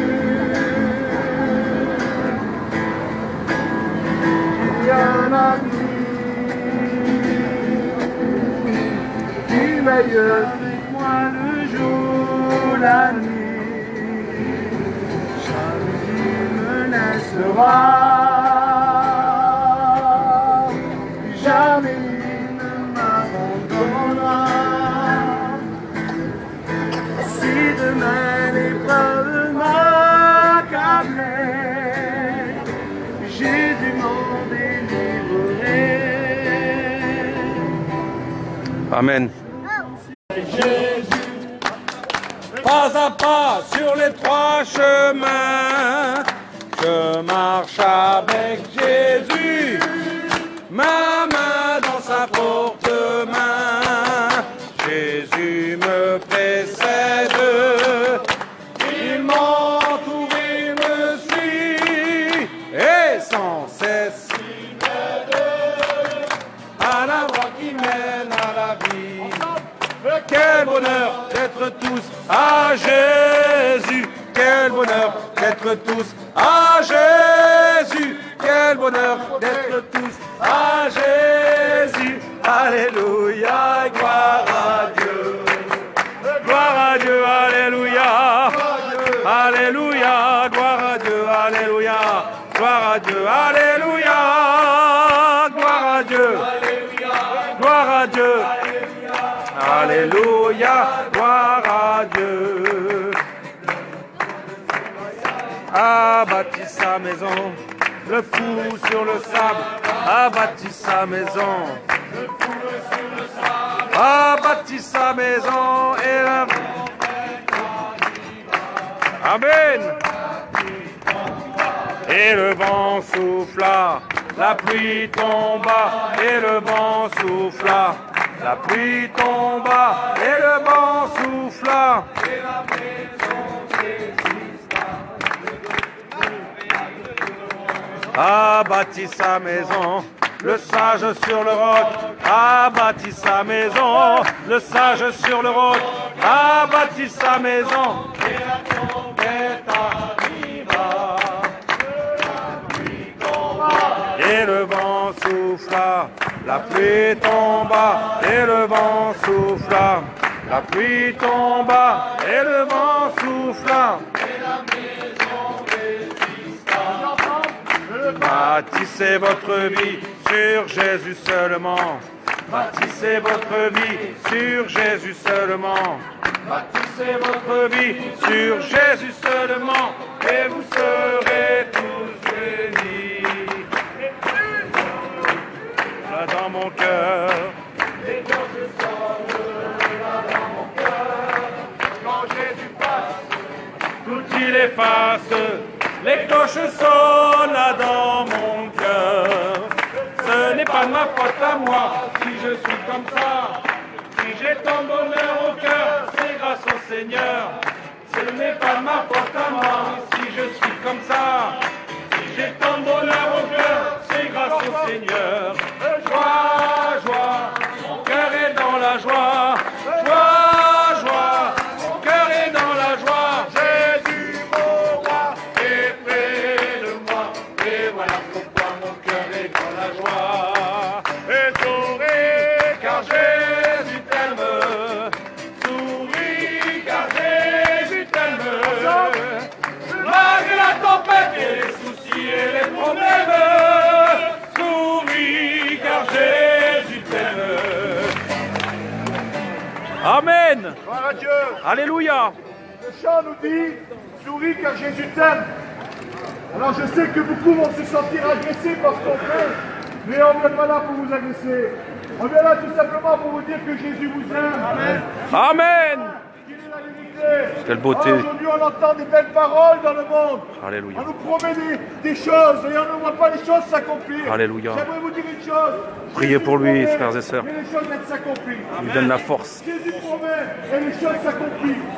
Speaker 6: joyeux avec moi le jour, la nuit. Jamais il me laissera, jamais il ne m'abandonnera. Si demain l'épreuve m'accablait, Jésus m'en délivrerait.
Speaker 7: Amen.
Speaker 6: Pas à pas sur les trois chemins, je marche avec Jésus, ma main dans sa forte main. Jésus me précède, il m'entoure, il me suit, et sans cesse à la voie qui mène à la vie. Quel bonheur d'être tous à Jésus, quel bonheur d'être tous à Jésus, quel bonheur d'être tous à Jésus. Alléluia, gloire à Dieu, gloire à Dieu, alléluia, alléluia, gloire à Dieu, alléluia, gloire à Dieu, alléluia, gloire à Dieu, gloire à Dieu. Alléluia, gloire à Dieu. A bâti sa maison, le fou sur le sable, a bâti sa maison. A bâti sa maison et la... Amen. Et le vent souffla, la pluie tomba, et le vent souffla. La pluie tomba et le vent souffla. Et la maison a bâti sa maison, le sage sur le roc. A bâti sa maison, le sage sur le roc. A bâti sa maison. Et la tempête arriva. La pluie tomba et le vent souffla. La pluie tomba et le vent souffla. La pluie tomba et le vent souffla. Et la maison résista. Bâtissez votre vie sur Jésus seulement. Bâtissez votre vie sur Jésus seulement. Bâtissez votre vie sur Jésus seulement. Et vous serez tous bénis. Dans mon cœur, les cloches sonnent là dans mon cœur. Quand Jésus passe, tout il efface. Les cloches sonnent là dans mon cœur. Ce n'est pas de ma faute à moi si je suis comme ça. Si j'ai tant de bonheur au cœur, c'est grâce au Seigneur. Ce n'est pas de ma faute à moi si je suis comme ça. Si j'ai tant de bonheur au cœur, c'est grâce au Seigneur. Joie, joie, mon cœur est dans la joie. Joie, joie, mon cœur est dans la joie. Jésus, mon roi, est près de moi. Et voilà pourquoi mon cœur est dans la joie. Et souris car Jésus t'aime. Souris car Jésus t'aime. Malgré la tempête et les soucis et les problèmes. Souris car Jésus t'aime. Amen.
Speaker 2: Gloire à Dieu.
Speaker 6: Alléluia.
Speaker 2: Le chant nous dit, souris car Jésus t'aime. Alors je sais que beaucoup vont se sentir agressés par ce qu'on fait, mais on ne vient pas là pour vous agresser. On vient là tout simplement pour vous dire que Jésus vous aime. Amen.
Speaker 6: Amen. Quelle beauté.
Speaker 2: Aujourd'hui on entend des belles paroles dans le monde.
Speaker 6: Alléluia.
Speaker 2: On nous promet des choses et on ne voit pas les choses s'accomplir.
Speaker 6: Alléluia.
Speaker 2: J'aimerais vous dire une chose.
Speaker 6: Priez pour lui, frères et sœurs.
Speaker 2: Mais les choses viennent s'accomplir.
Speaker 6: Il lui donne la force.
Speaker 2: Jésus promet et les choses s'accomplissent.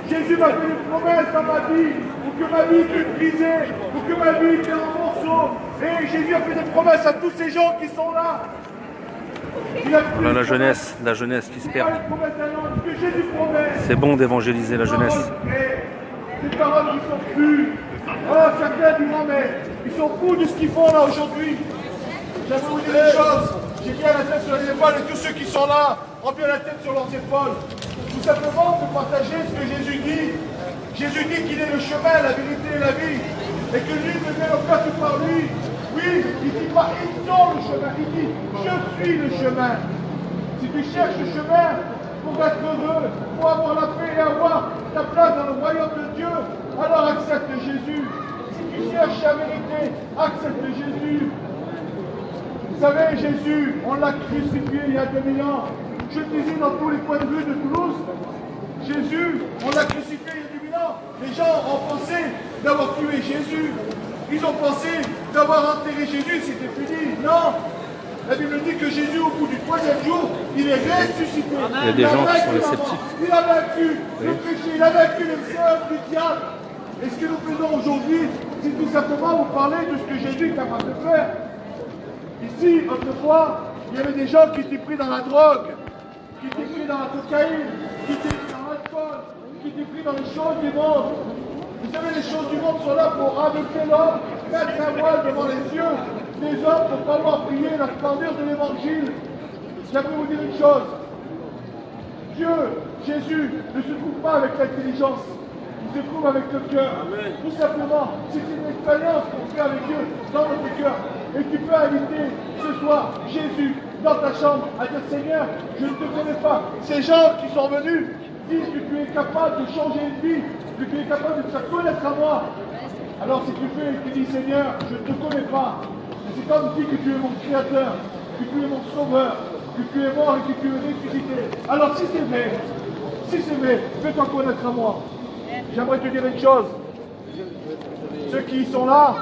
Speaker 2: Jésus m'a fait une promesse dans ma vie pour que ma vie puisse briser, pour que ma vie puisse en morceaux. Et Jésus a fait des promesses à tous ces gens qui sont là.
Speaker 6: Voilà la jeunesse qui se perd. C'est bon d'évangéliser la jeunesse.
Speaker 2: Des paroles qui sont plus. Oh, certains diront, mais ils sont fous de ce qu'ils font là aujourd'hui. J'aimerais vous dire une chose. J'ai bien la tête sur les épaules et tous ceux qui sont là ont bien la tête sur leurs épaules. Tout simplement de partager ce que Jésus dit. Jésus dit qu'il est le chemin, la vérité et la vie. Et que lui ne vient au Père que par lui. Oui, il dit pas, ils sont le chemin. Il dit, je suis le chemin. Si tu cherches le chemin pour être heureux, pour avoir la paix et avoir ta place dans le royaume de Dieu, alors accepte Jésus. Si tu cherches la vérité, accepte Jésus. Vous savez, Jésus, on l'a crucifié il y a 2000 ans. Je le disais dans tous les coins de rue de Toulouse. Jésus, on l'a crucifié il y a 2000 ans. Les gens ont pensé d'avoir tué Jésus. Ils ont pensé d'avoir enterré Jésus, c'était fini. Non. La Bible dit que Jésus, au bout du 3e jour, il est ressuscité.
Speaker 6: Il y a des gens qui sont réceptifs.
Speaker 2: Il a vaincu le péché, il a vaincu les œuvres du diable. Et ce que nous faisons aujourd'hui, c'est tout simplement vous parler de ce que Jésus est capable de faire. Ici, autrefois, il y avait des gens qui étaient pris dans la drogue, qui étaient pris dans la cocaïne, qui étaient pris dans l'alcool, qui étaient pris dans les choses du monde. Vous savez, les choses du monde sont là pour aveugler l'homme, mettre un voile devant les yeux des hommes pour pas voir briller la splendeur de l'évangile. J'aimerais vous dire une chose. Dieu, Jésus, ne se trouve pas avec l'intelligence. Il se trouve avec le cœur. Tout simplement, c'est une expérience qu'on fait avec Dieu dans notre cœur. Et tu peux inviter ce soir Jésus dans ta chambre à dire Seigneur, je ne te connais pas. Ces gens qui sont venus disent que tu es capable de changer une vie, que tu es capable de te faire connaître à moi. Alors si tu fais et tu dis Seigneur, je ne te connais pas, c'est comme si que tu es mon créateur, que tu es mon sauveur, que tu es mort et que tu es ressuscité. Alors si c'est vrai, fais-toi connaître à moi. J'aimerais te dire une chose. Ceux qui sont là,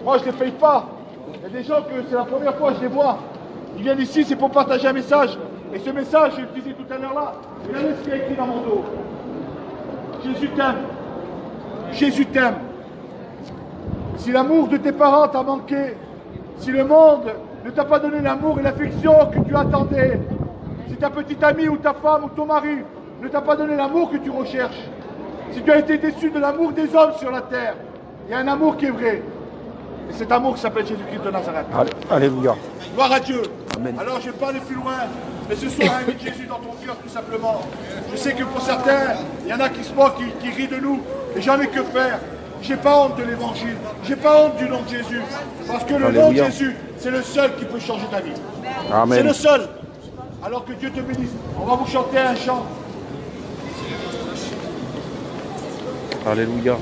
Speaker 2: moi je ne les paye pas. Il y a des gens que c'est la première fois que je les vois. Ils viennent ici, c'est pour partager un message. Et ce message, je le disais tout à l'heure là, regardez ce qui est écrit dans mon dos. Jésus t'aime. Jésus t'aime. Si l'amour de tes parents t'a manqué, si le monde ne t'a pas donné l'amour et l'affection que tu attendais, si ta petite amie ou ta femme ou ton mari ne t'a pas donné l'amour que tu recherches, si tu as été déçu de l'amour des hommes sur la terre, il y a un amour qui est vrai. Et cet amour qui s'appelle Jésus-Christ de Nazareth.
Speaker 6: Alléluia.
Speaker 2: Gloire à Dieu.
Speaker 6: Amen.
Speaker 2: Alors je ne vais pas aller plus loin, mais ce soir, invite Jésus dans ton cœur tout simplement. Je sais que pour certains, il y en a qui se moquent, qui rient de nous, et j'en ai que faire. J'ai pas honte de l'évangile, j'ai pas honte du nom de Jésus, parce que le nom de Jésus, c'est le seul qui peut changer ta vie.
Speaker 6: Amen.
Speaker 2: C'est le seul. Alors que Dieu te bénisse. On va vous chanter un chant.
Speaker 7: Alléluia.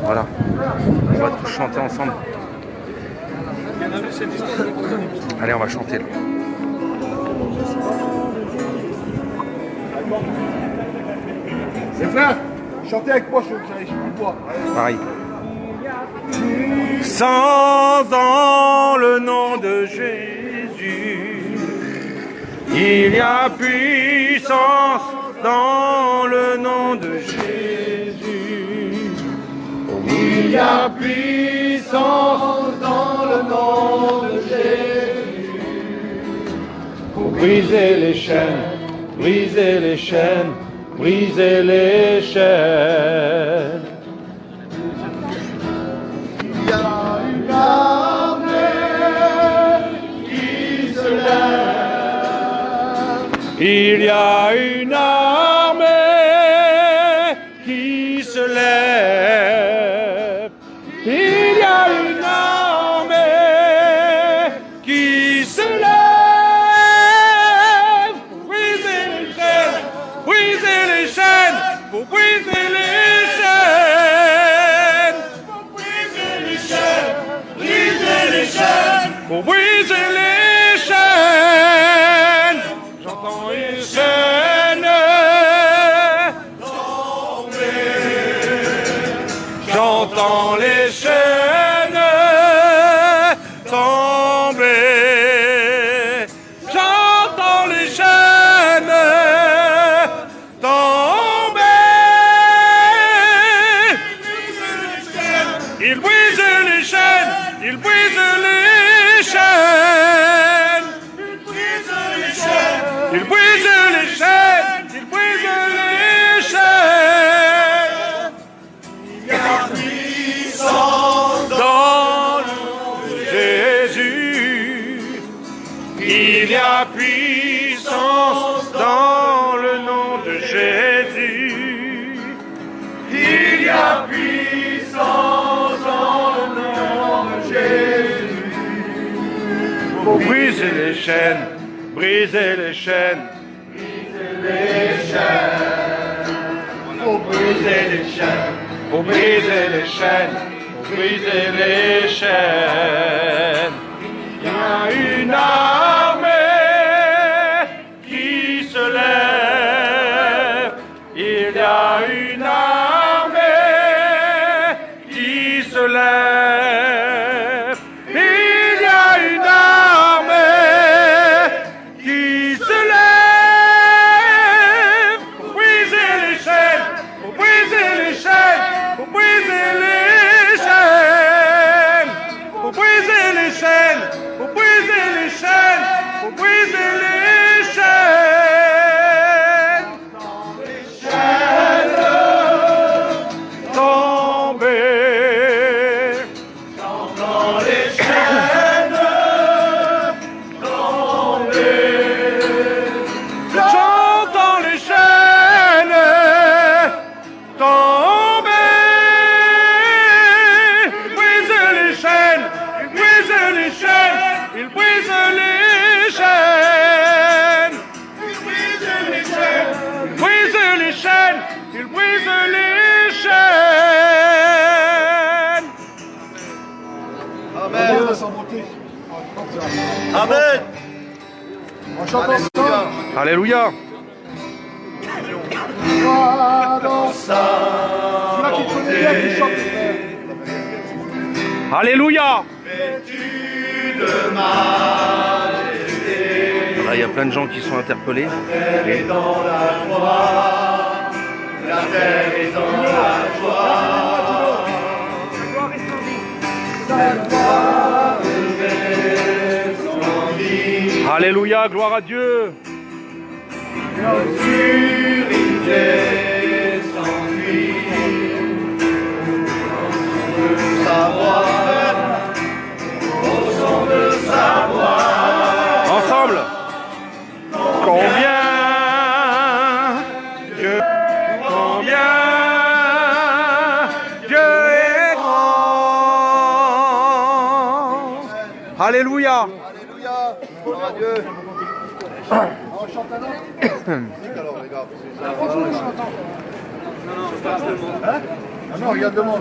Speaker 7: Voilà. On va tous chanter ensemble. Allez, on va chanter là.
Speaker 2: Les frères, chantez avec moi, je suis plus toi.
Speaker 7: Pareil. Sans dans le nom de Jésus, il y a puissance dans le nom de Jésus. Il y a puissance dans le nom de Jésus. Pour briser les chaînes, briser les chaînes, briser les chaînes.
Speaker 2: Il y a une armée qui se lève.
Speaker 7: Il y a une armée qui se lève. Il y a une armée qui se lève. Pour briser les chaînes, briser les chaînes, pour briser les chaînes. Pour briser les chaînes, briser les chaînes, pour briser les chaînes. J'entends les chaînes tomber. J'entends les chaînes tomber. J'entends les chaînes tomber. Il brise les chaînes. Il brise les chaînes. Il brise les chaînes. Il brise les chaînes. Il brise les chaînes. Il y a puissance
Speaker 6: a puissance dans le nom de Jésus. Il y a puissance dans le nom de Jésus. Pour briser les chaînes, briser les chaînes, briser les chaînes. Pour briser les chaînes, pour briser les chaînes, pour briser les chaînes. Il y a une armée qui se lève. Il y a une armée qui se lève. Il y a une armée qui se lève. Pour briser les chaînes, pour briser les chaînes, pour briser les chaînes, pour briser les chaînes, pour briser les chaînes, pour briser les chaînes. Les chaînes tombées, dans les chaînes tombées, j'entends les chaînes tombées. Il brise les chaînes, il brise les chaînes, il brise les chaînes. Il brise les chaînes, il brise les chaînes, il brise les chaînes.
Speaker 4: Amen. Sans beauté.
Speaker 5: Amen.
Speaker 4: On chante ensemble.
Speaker 7: Alléluia.
Speaker 4: Dans sa
Speaker 2: Celui-là qui connaît bien, qui chante.
Speaker 7: Alléluia. Là, il y a plein de gens qui sont interpellés. Et- Alléluia, gloire à Dieu. Ensemble. Combien Dieu est grand. Alléluia.
Speaker 4: Alléluia. Gloire à Dieu. On chante un autre. Alors les gars. Ah non, regarde devant.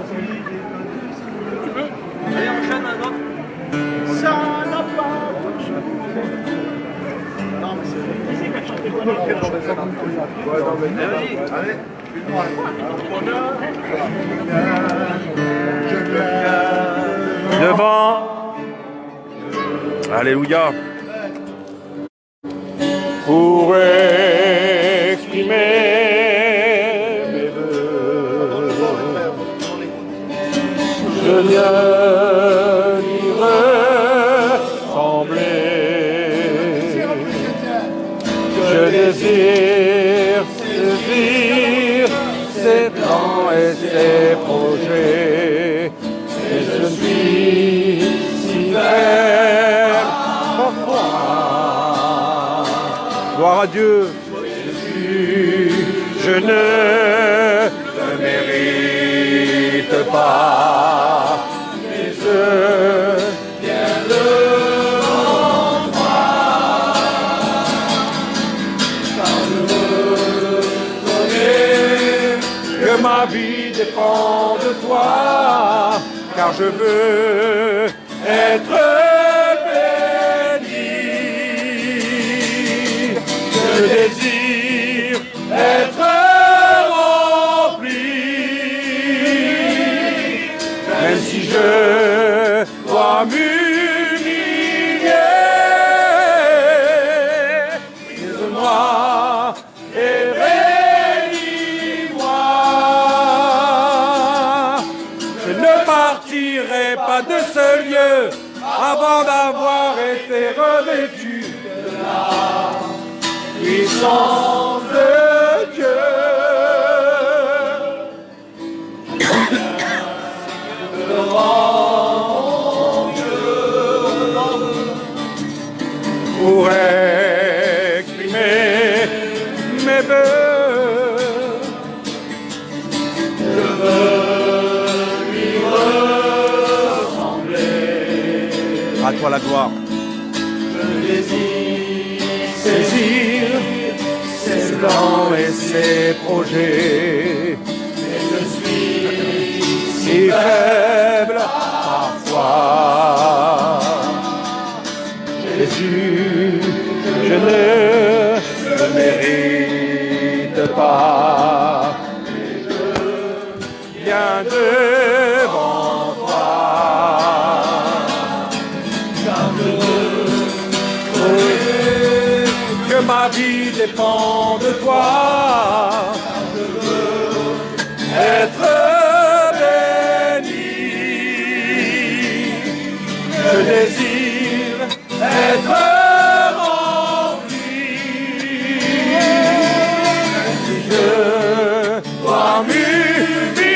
Speaker 7: Devant. Alléluia. Pour exprimer mes vœux, je viens lui ressembler. Je désire saisir ses plans et ses projets, et je suis si faible parfois. Gloire à Dieu. Jésus, je ne le mérite pas, mais je viens devant toi, car je connais que ma vie dépend de toi, car je veux être je désire être rempli, même si je dois m'humilier. Brise-moi et bénis-moi. Je ne partirai pas de ce lieu avant d'avoir été revêtu de la puissance de Dieu. Devant mon Dieu, pour être toi la gloire.
Speaker 6: Je désire saisir ses plans et ses projets. Mais je suis si faible parfois. Jésus, je ne le mérite pas. Mais je viens devant toi. Car je veux que ma vie dépend de toi. Je veux être béni. Je désire être rempli. Je dois m'humilier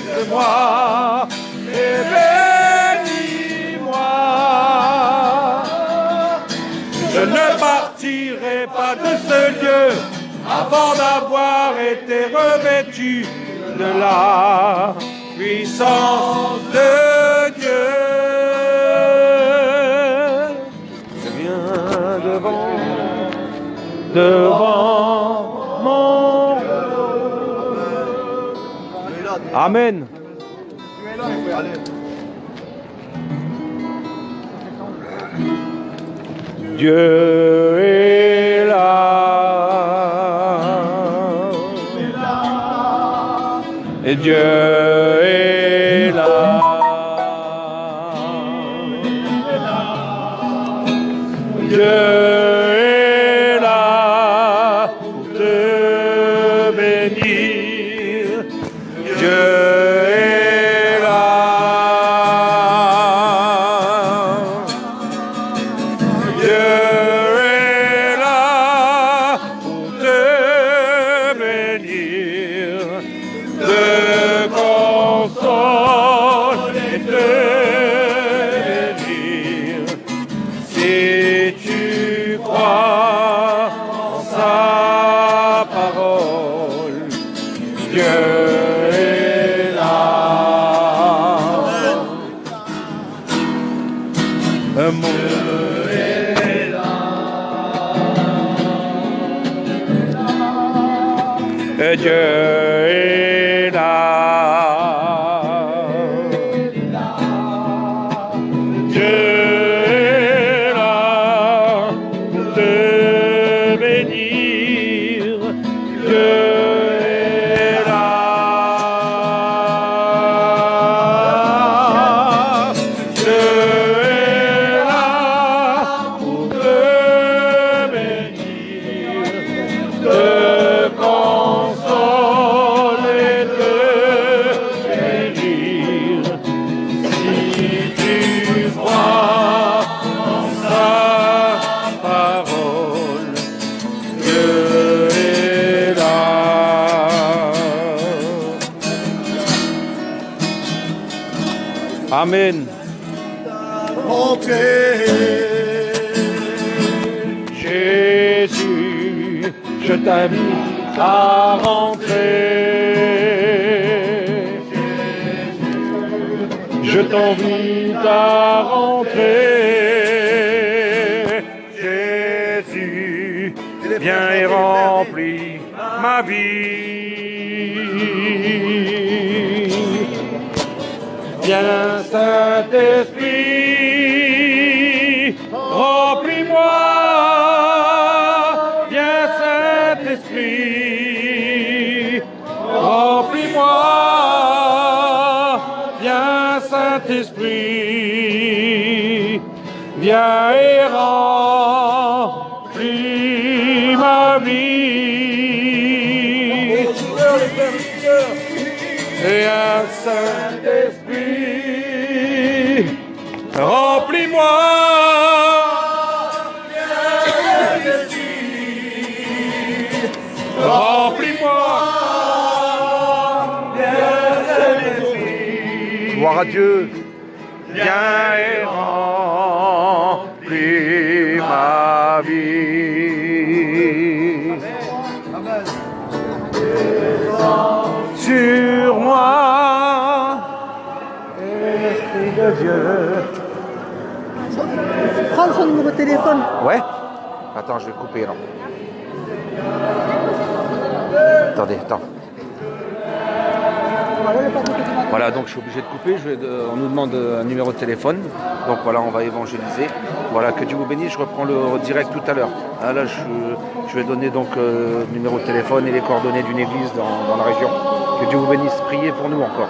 Speaker 6: de moi et bénis-moi. Je ne partirai pas de ce lieu avant d'avoir été revêtu de la puissance de Dieu. Je viens devant mon Amen. Dieu est là. Et Dieu est là. Dieu est là pour te bénir. Dieu est là. Dieu est là pour te bénir, te consoler et te bénir. Si tu crois en sa parole, Dieu est là. Dieu est là. Dieu est là. Dieu est là pour te bénir. Dieu est là. Dieu est là pour te bénir, te consoler, te guérir. Si tu crois en sa parole, Dieu est là. Amen. Jésus, je t'invite à rentrer. Je t'invite à rentrer. Jésus, viens et remplis ma vie. Viens, Saint-Esprit, remplis-moi. Viens, Saint-Esprit, remplis-moi. Viens, Saint-Esprit, viens et remplis ma vie. Et un Saint-Esprit, remplis-moi. Remplis-moi.
Speaker 7: Gloire à Dieu.
Speaker 6: Viens et remplis ma vie. Sur moi
Speaker 7: de Dieu.
Speaker 9: Prends son numéro de téléphone.
Speaker 7: Ouais. Attends, je vais couper là. Attendez, attends. Voilà, donc je suis obligé de couper. On nous demande un numéro de téléphone. Donc voilà, on va évangéliser. Voilà, que Dieu vous bénisse. Je reprends le direct tout à l'heure. Ah, là, je vais donner donc le numéro de téléphone et les coordonnées d'une église dans la région. Que Dieu vous bénisse. Priez pour nous encore.